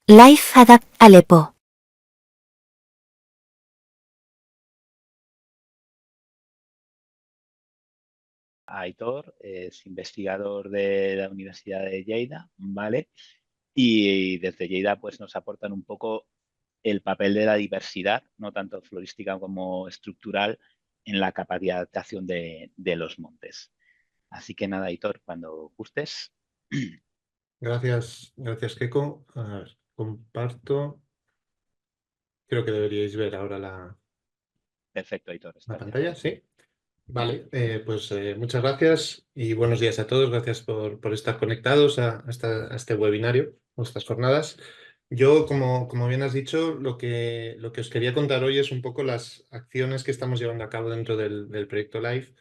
Life Adapt Aleppo. Aitor es investigador de la Universidad de Lleida, ¿vale? Y desde Lleida pues nos aportan un poco el papel de la diversidad, no tanto florística como estructural, en la capacidad de adaptación de los montes. Así que nada, Aitor, cuando gustes. Gracias, Keiko. A ver, comparto. Creo que deberíais ver ahora la Perfecto, Aitor, está bien. pantalla, ¿sí? Vale, pues muchas gracias y buenos días a todos. Gracias por estar conectados a este webinario, nuestras jornadas. Yo, como bien has dicho, lo que os quería contar hoy es un poco las acciones que estamos llevando a cabo dentro del proyecto LIFE,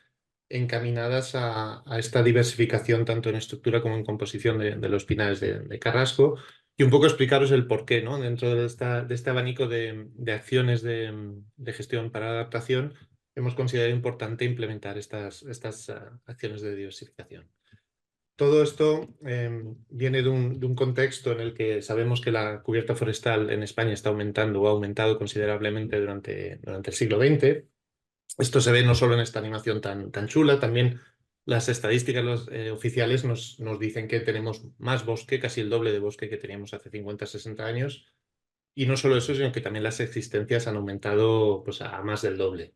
encaminadas a esta diversificación tanto en estructura como en composición de los pinares de Carrasco, y un poco explicaros el porqué, ¿no? Dentro de este abanico de acciones de gestión para adaptación, hemos considerado importante implementar estas acciones de diversificación. Todo esto viene de un contexto en el que sabemos que la cubierta forestal en España está aumentando o ha aumentado considerablemente durante el siglo XX. Esto se ve no solo en esta animación tan chula, también las estadísticas oficiales nos dicen que tenemos más bosque, casi el doble de bosque que teníamos hace 50, 60 años. Y no solo eso, sino que también las existencias han aumentado pues, a más del doble.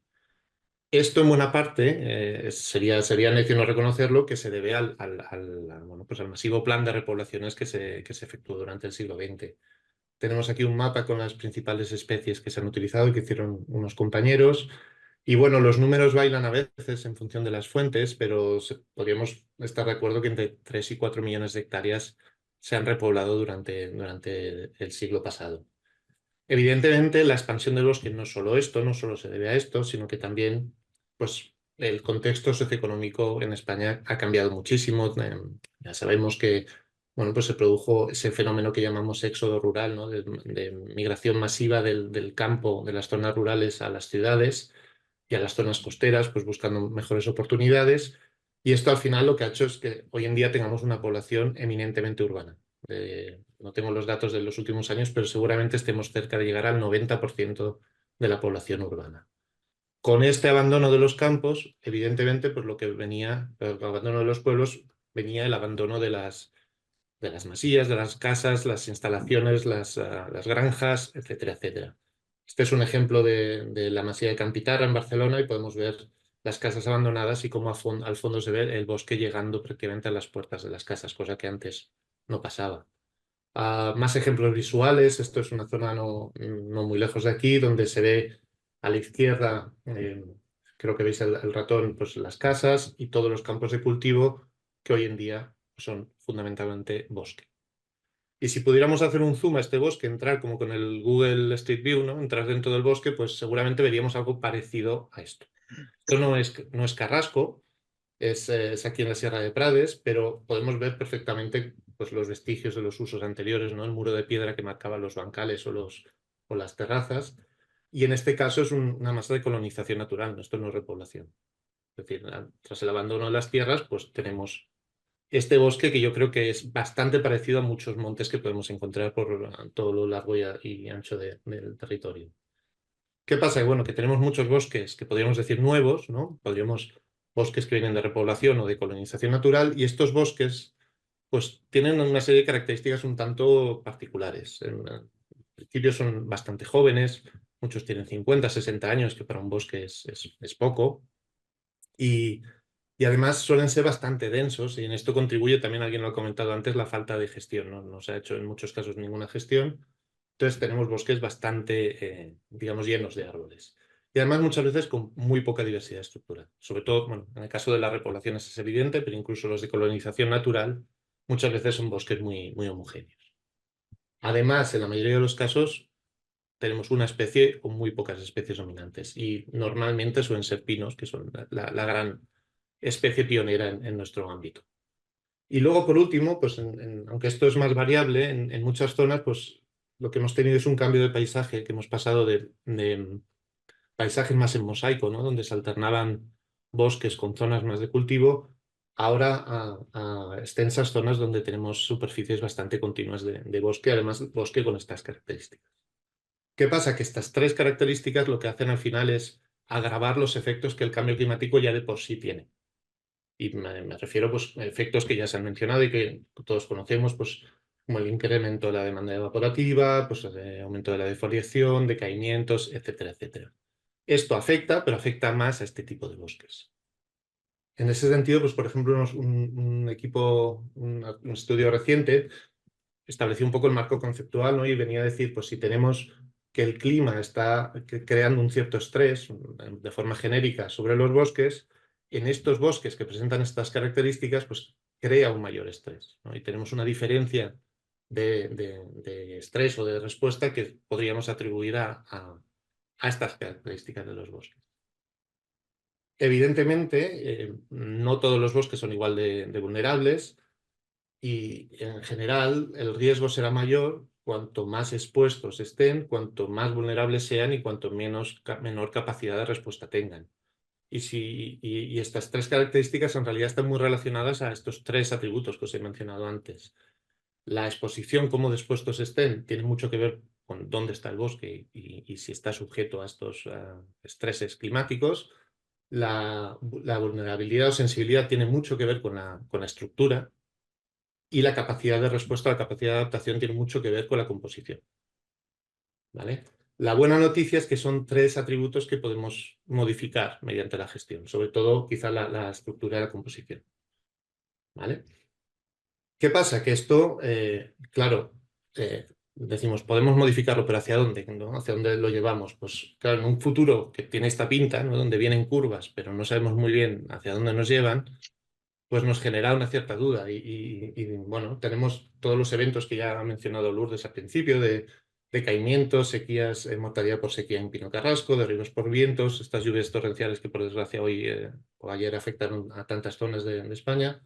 Esto en buena parte sería necio no reconocerlo, que se debe al masivo plan de repoblaciones que se efectuó durante el siglo XX. Tenemos aquí un mapa con las principales especies que se han utilizado y que hicieron unos compañeros. Y bueno, los números bailan a veces en función de las fuentes, pero podríamos estar de acuerdo que entre 3 y 4 millones de hectáreas se han repoblado durante el siglo pasado. Evidentemente, la expansión del bosque no solo esto, no solo se debe a esto, sino que también pues, el contexto socioeconómico en España ha cambiado muchísimo. Ya sabemos que bueno, pues se produjo ese fenómeno que llamamos éxodo rural, ¿no? de migración masiva del campo, de las zonas rurales a las ciudades y a las zonas costeras, pues buscando mejores oportunidades. Y esto al final lo que ha hecho es que hoy en día tengamos una población eminentemente urbana. No tengo los datos de los últimos años, pero seguramente estemos cerca de llegar al 90% de la población urbana. Con este abandono de los campos, evidentemente, pues lo que venía, el abandono de los pueblos, venía el abandono de las masías, de las casas, las instalaciones, las granjas, etcétera, etcétera. Este es un ejemplo de la masía de Campitarra en Barcelona y podemos ver las casas abandonadas y cómo al fondo se ve el bosque llegando prácticamente a las puertas de las casas, cosa que antes no pasaba. Más ejemplos visuales. Esto es una zona no muy lejos de aquí, donde se ve a la izquierda, creo que veis el ratón, pues las casas y todos los campos de cultivo que hoy en día son fundamentalmente bosque. Y si pudiéramos hacer un zoom a este bosque, entrar como con el Google Street View, ¿no? Entrar dentro del bosque, pues seguramente veríamos algo parecido a esto. Esto no es Carrasco, es aquí en la Sierra de Prades, pero podemos ver perfectamente pues, los vestigios de los usos anteriores, ¿no? El muro de piedra que marcaba los bancales o las terrazas. Y en este caso es una masa de colonización natural, ¿no? Esto no es repoblación. Es decir, tras el abandono de las tierras, pues tenemos este bosque que yo creo que es bastante parecido a muchos montes que podemos encontrar por todo lo largo y ancho del territorio. ¿Qué pasa? Bueno, que tenemos muchos bosques que podríamos decir nuevos, ¿no? Bosques que vienen de repoblación o de colonización natural, y estos bosques pues tienen una serie de características un tanto particulares. En principio son bastante jóvenes, muchos tienen 50, 60 años, que para un bosque es poco, y además suelen ser bastante densos, y en esto contribuye también, alguien lo ha comentado antes, la falta de gestión, ¿no? No se ha hecho en muchos casos ninguna gestión. Entonces tenemos bosques bastante, digamos, llenos de árboles. Y además muchas veces con muy poca diversidad estructural. Sobre todo, bueno, en el caso de las repoblaciones es evidente, pero incluso los de colonización natural muchas veces son bosques muy, muy homogéneos. Además, en la mayoría de los casos tenemos una especie o muy pocas especies dominantes, y normalmente suelen ser pinos, que son la gran especie pionera en nuestro ámbito. Y luego, por último, pues aunque esto es más variable, en muchas zonas, pues lo que hemos tenido es un cambio de paisaje, que hemos pasado de paisajes más en mosaico, ¿no? Donde se alternaban bosques con zonas más de cultivo, ahora a extensas zonas donde tenemos superficies bastante continuas de bosque, además bosque con estas características. ¿Qué pasa? Que estas tres características lo que hacen al final es agravar los efectos que el cambio climático ya de por sí tiene. Y me refiero pues, a efectos que ya se han mencionado y que todos conocemos, pues, como el incremento de la demanda evaporativa, pues, el aumento de la defoliación, decaimientos, etcétera, etcétera. Esto afecta, pero afecta más a este tipo de bosques. En ese sentido, pues, por ejemplo, un estudio reciente estableció un poco el marco conceptual, ¿no? Y venía a decir, pues si tenemos que el clima está creando un cierto estrés de forma genérica sobre los bosques, en estos bosques que presentan estas características, pues crea un mayor estrés, ¿no? Y tenemos una diferencia de estrés o de respuesta que podríamos atribuir a estas características de los bosques. Evidentemente, no todos los bosques son igual de vulnerables, y en general el riesgo será mayor cuanto más expuestos estén, cuanto más vulnerables sean y cuanto menor capacidad de respuesta tengan. Y estas tres características en realidad están muy relacionadas a estos tres atributos que os he mencionado antes. La exposición, cómo expuestos estén, tiene mucho que ver con dónde está el bosque y si está sujeto a estos estreses climáticos. La vulnerabilidad o sensibilidad tiene mucho que ver con la estructura. Y la capacidad de respuesta, la capacidad de adaptación tiene mucho que ver con la composición. ¿Vale? La buena noticia es que son tres atributos que podemos modificar mediante la gestión, sobre todo quizá la estructura de la composición. ¿Vale? ¿Qué pasa? Que esto, claro, decimos, podemos modificarlo, pero ¿hacia dónde? ¿No? ¿Hacia dónde lo llevamos? Pues claro, en un futuro que tiene esta pinta, ¿no? Donde vienen curvas, pero no sabemos muy bien hacia dónde nos llevan, pues nos genera una cierta duda. Bueno, tenemos todos los eventos que ya ha mencionado Lourdes al principio, de decaimientos, sequías, mortalidad por sequía en Pino Carrasco, derribos por vientos, estas lluvias torrenciales que por desgracia hoy o ayer afectaron a tantas zonas de España.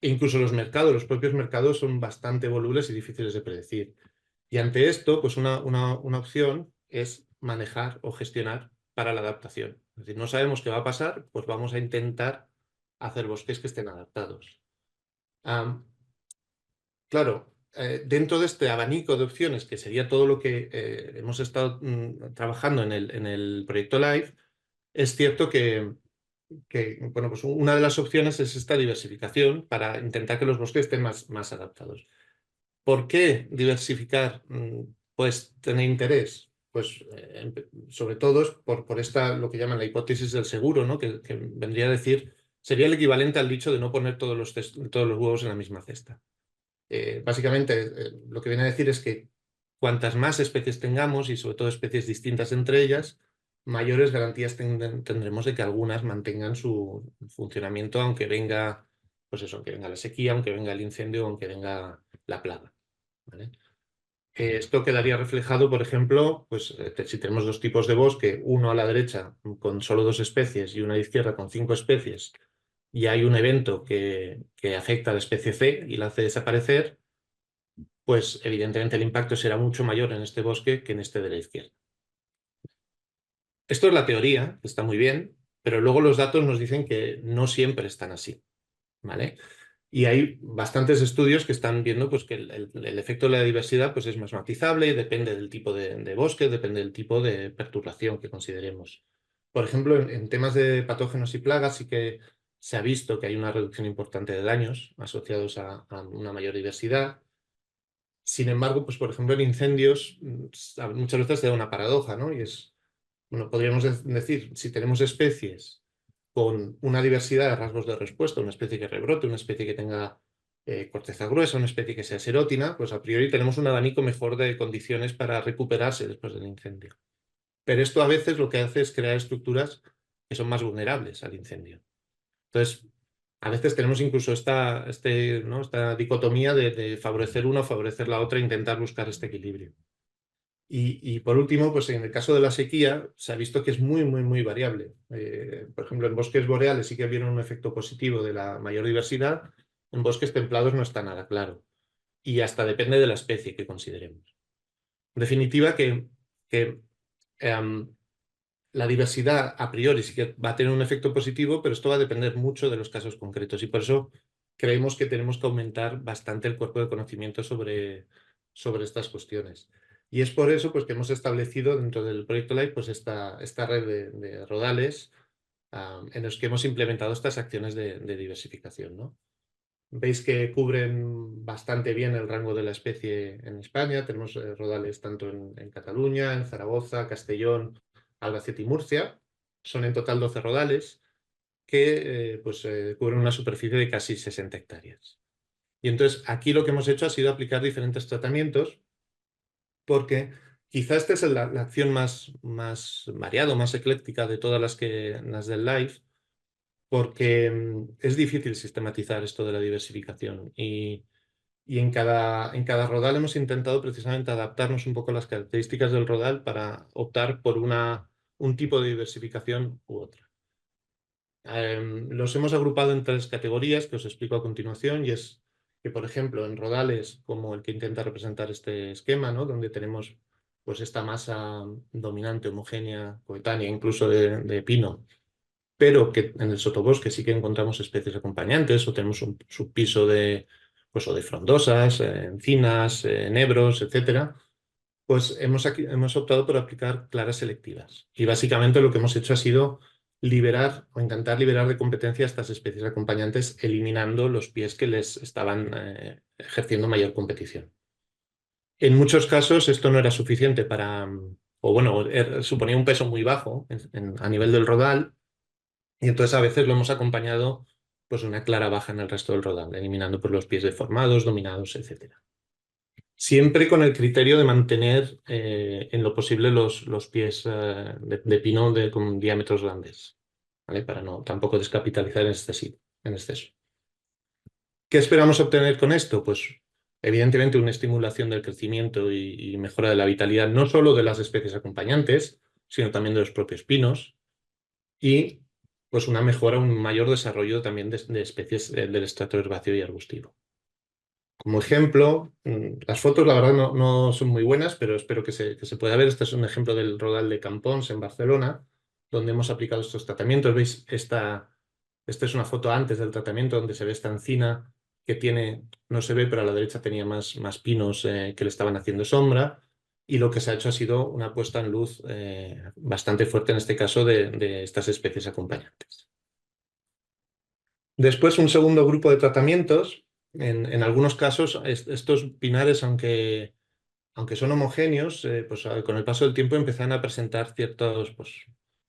E incluso los mercados, los propios mercados son bastante volubles y difíciles de predecir. Y ante esto, pues una opción es manejar o gestionar para la adaptación. Es decir, no sabemos qué va a pasar, pues vamos a intentar hacer bosques que estén adaptados. Claro, dentro de este abanico de opciones, que sería todo lo que hemos estado trabajando en el proyecto LIFE, es cierto que bueno, pues una de las opciones es esta diversificación para intentar que los bosques estén más adaptados. ¿Por qué diversificar pues tener interés? Pues sobre todo es por esta, lo que llaman la hipótesis del seguro, ¿no? Que vendría a decir, sería el equivalente al dicho de no poner todos los huevos en la misma cesta. Básicamente lo que viene a decir es que cuantas más especies tengamos y sobre todo especies distintas entre ellas, mayores garantías tendremos de que algunas mantengan su funcionamiento aunque venga, pues eso, aunque venga la sequía, aunque venga el incendio, aunque venga la plaga. ¿Vale? Esto quedaría reflejado, por ejemplo, pues si tenemos dos tipos de bosque, uno a la derecha con solo 2 especies y uno a la izquierda con 5 especies, y hay un evento que afecta a la especie C y la hace desaparecer, pues evidentemente el impacto será mucho mayor en este bosque que en este de la izquierda. Esto es la teoría, que está muy bien, pero luego los datos nos dicen que no siempre están así. ¿Vale? Y hay bastantes estudios que están viendo pues, que el efecto de la diversidad pues, es más matizable, depende del tipo de bosque, depende del tipo de perturbación que consideremos. Por ejemplo, en temas de patógenos y plagas sí que se ha visto que hay una reducción importante de daños asociados a una mayor diversidad. Sin embargo, pues, por ejemplo, en incendios muchas veces se da una paradoja, ¿no? Y es, bueno, podríamos decir, si tenemos especies con una diversidad de rasgos de respuesta, una especie que rebrote, una especie que tenga corteza gruesa, una especie que sea serótina, pues a priori tenemos un abanico mejor de condiciones para recuperarse después del incendio. Pero esto a veces lo que hace es crear estructuras que son más vulnerables al incendio. Entonces, a veces tenemos incluso esta dicotomía de favorecer una o favorecer la otra e intentar buscar este equilibrio. Y por último, pues en el caso de la sequía, se ha visto que es muy variable. Por ejemplo, en bosques boreales sí que vieron un efecto positivo de la mayor diversidad, en bosques templados no está nada claro. Y hasta depende de la especie que consideremos. En definitiva, que la diversidad a priori sí que va a tener un efecto positivo, pero esto va a depender mucho de los casos concretos y por eso creemos que tenemos que aumentar bastante el cuerpo de conocimiento sobre estas cuestiones. Y es por eso pues, que hemos establecido dentro del proyecto LIFE pues, esta red de rodales en los que hemos implementado estas acciones de diversificación, ¿no? Veis que cubren bastante bien el rango de la especie en España. Tenemos rodales tanto en Cataluña, en Zaragoza, Castellón, Albacete y Murcia. Son en total 12 rodales que cubren una superficie de casi 60 hectáreas. Y entonces aquí lo que hemos hecho ha sido aplicar diferentes tratamientos porque quizá esta es la acción más variada, más ecléctica de todas las del LIFE, porque es difícil sistematizar esto de la diversificación y en cada rodal hemos intentado precisamente adaptarnos un poco a las características del rodal para optar por un tipo de diversificación u otra. Los hemos agrupado en 3 categorías que os explico a continuación y es que, por ejemplo, en rodales como el que intenta representar este esquema, ¿no? Donde tenemos pues esta masa dominante, homogénea, coetánea, incluso de pino, pero que en el sotobosque sí que encontramos especies acompañantes o tenemos un subpiso o de frondosas, encinas, enebros, etcétera, pues hemos optado por aplicar claras selectivas. Y básicamente lo que hemos hecho ha sido liberar o intentar liberar de competencia a estas especies acompañantes, eliminando los pies que les estaban ejerciendo mayor competición. En muchos casos esto no era suficiente suponía un peso muy bajo a nivel del rodal, y entonces a veces lo hemos acompañado pues de una clara baja en el resto del rodal, eliminando pues, los pies deformados, dominados, etc. Siempre con el criterio de mantener en lo posible los pies de pino con diámetros grandes, ¿vale? Para no tampoco descapitalizar en exceso. ¿Qué esperamos obtener con esto? Pues evidentemente una estimulación del crecimiento y mejora de la vitalidad, no solo de las especies acompañantes, sino también de los propios pinos, y pues una mejora, un mayor desarrollo también de especies del estrato herbáceo y arbustivo. Como ejemplo, las fotos la verdad no son muy buenas, pero espero que se pueda ver. Este es un ejemplo del rodal de Campons en Barcelona, donde hemos aplicado estos tratamientos. ¿Veis? Esta es una foto antes del tratamiento donde se ve esta encina que no se ve, pero a la derecha tenía más pinos que le estaban haciendo sombra. Y lo que se ha hecho ha sido una puesta en luz bastante fuerte, en este caso, de estas especies acompañantes. Después, un segundo grupo de tratamientos. En algunos casos, estos pinares, aunque son homogéneos, con el paso del tiempo empiezan a presentar cierta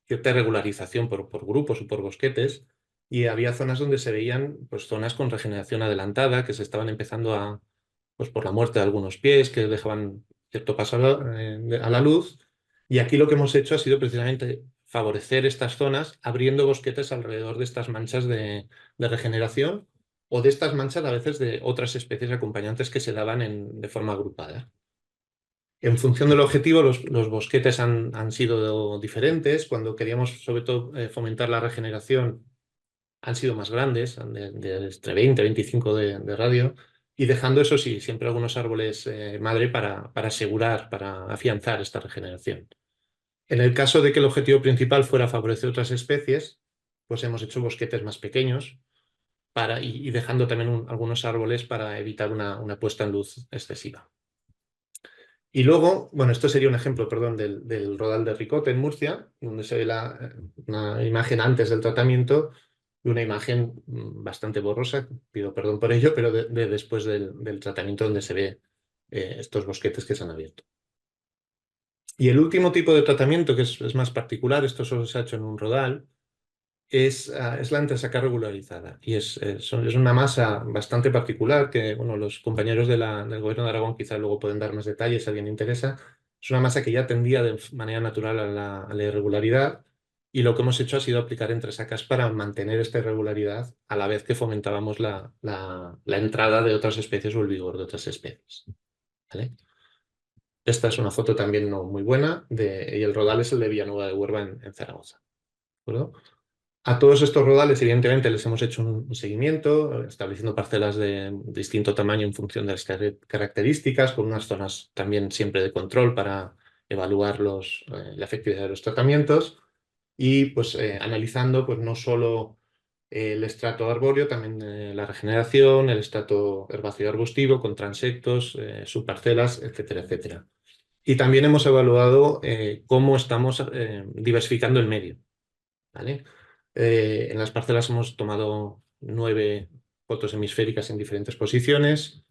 irregularización por grupos o por bosquetes, y había zonas donde se veían zonas con regeneración adelantada, que se estaban empezando por la muerte de algunos pies, que dejaban cierto paso a la luz, y aquí lo que hemos hecho ha sido precisamente favorecer estas zonas abriendo bosquetes alrededor de estas manchas de regeneración o de estas manchas a veces de otras especies acompañantes que se daban de forma agrupada. En función del objetivo, los bosquetes han sido diferentes. Cuando queríamos, sobre todo, fomentar la regeneración, han sido más grandes, de entre 20 y 25 de radio, y dejando, eso sí, siempre algunos árboles madre para asegurar, para afianzar esta regeneración. En el caso de que el objetivo principal fuera favorecer otras especies, pues hemos hecho bosquetes más pequeños y dejando también algunos árboles para evitar una puesta en luz excesiva. Y luego, bueno, esto sería un ejemplo, perdón, del rodal de Ricote en Murcia, donde se ve una imagen antes del tratamiento y una imagen bastante borrosa, pido perdón por ello, pero después del tratamiento, donde se ve estos bosquetes que se han abierto. Y el último tipo de tratamiento, que es más particular, esto solo se ha hecho en un rodal, es la entresaca regularizada. Y es una masa bastante particular que, bueno, los compañeros del Gobierno de Aragón quizá luego pueden dar más detalles si a alguien le interesa. Es una masa que ya tendía de manera natural a la irregularidad, y lo que hemos hecho ha sido aplicar entresacas para mantener esta irregularidad a la vez que fomentábamos la entrada de otras especies o el vigor de otras especies. ¿Vale? Esta es una foto también no muy buena y el rodal es el de Villanueva de Huerva en Zaragoza. ¿De acuerdo? A todos estos rodales, evidentemente, les hemos hecho un seguimiento, estableciendo parcelas de distinto tamaño en función de las características, con unas zonas también siempre de control para evaluar la efectividad de los tratamientos. y pues analizando pues no solo el estrato arbóreo, también la regeneración, el estrato herbáceo y arbustivo con transectos, subparcelas, etcétera, etcétera. Y también hemos evaluado cómo estamos diversificando el medio, ¿vale? En las parcelas hemos tomado 9 fotos hemisféricas en diferentes posiciones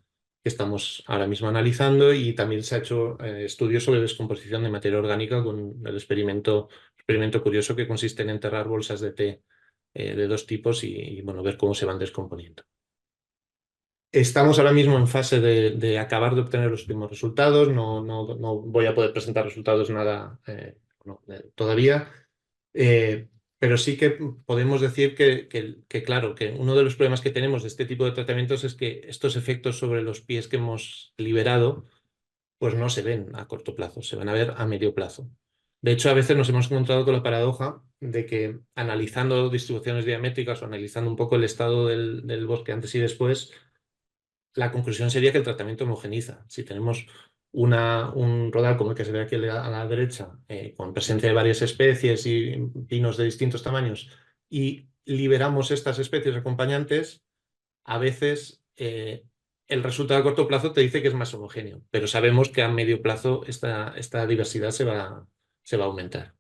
que estamos ahora mismo analizando, y también se ha hecho estudios sobre descomposición de materia orgánica con el experimento curioso que consiste en enterrar bolsas de té de 2 tipos y, bueno, ver cómo se van descomponiendo. Estamos ahora mismo en fase de acabar de obtener los últimos resultados. No voy a poder presentar resultados nada todavía, eh, pero sí que podemos decir que, claro, que uno de los problemas que tenemos de este tipo de tratamientos es que estos efectos sobre los pies que hemos liberado pues no se ven a corto plazo, se van a ver a medio plazo. De hecho, a veces nos hemos encontrado con la paradoja de que, analizando distribuciones diamétricas o analizando un poco el estado del bosque antes y después, la conclusión sería que el tratamiento homogeniza. Si tenemos un rodal como el que se ve aquí a la derecha, con presencia de varias especies y pinos de distintos tamaños, y liberamos estas especies acompañantes, a veces el resultado a corto plazo te dice que es más homogéneo, pero sabemos que a medio plazo esta diversidad se va a aumentar.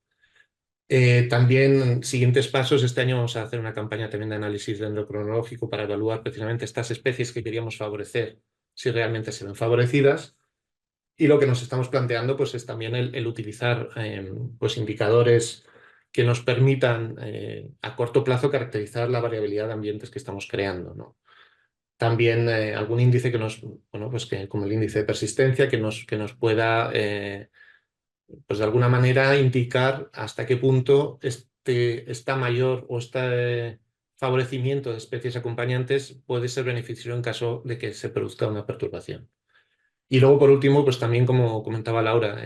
También, siguientes pasos, este año vamos a hacer una campaña también de análisis dendrocronológico para evaluar precisamente estas especies que queríamos favorecer, si realmente se ven favorecidas. Y lo que nos estamos planteando pues, es también el utilizar pues, indicadores que nos permitan a corto plazo caracterizar la variabilidad de ambientes que estamos creando, ¿no? También algún índice que nos, bueno, pues que, como el índice de persistencia, que nos pueda pues de alguna manera indicar hasta qué punto esta mayor o este favorecimiento de especies acompañantes puede ser beneficioso en caso de que se produzca una perturbación. Y luego, por último, pues también, como comentaba Laura,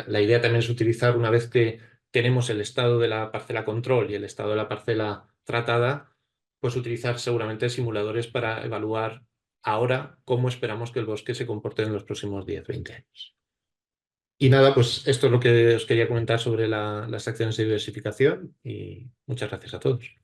la idea también es utilizar, una vez que tenemos el estado de la parcela control y el estado de la parcela tratada, pues utilizar seguramente simuladores para evaluar ahora cómo esperamos que el bosque se comporte en los próximos 10-20 años. Y nada, pues esto es lo que os quería comentar sobre las acciones de diversificación, y muchas gracias a todos.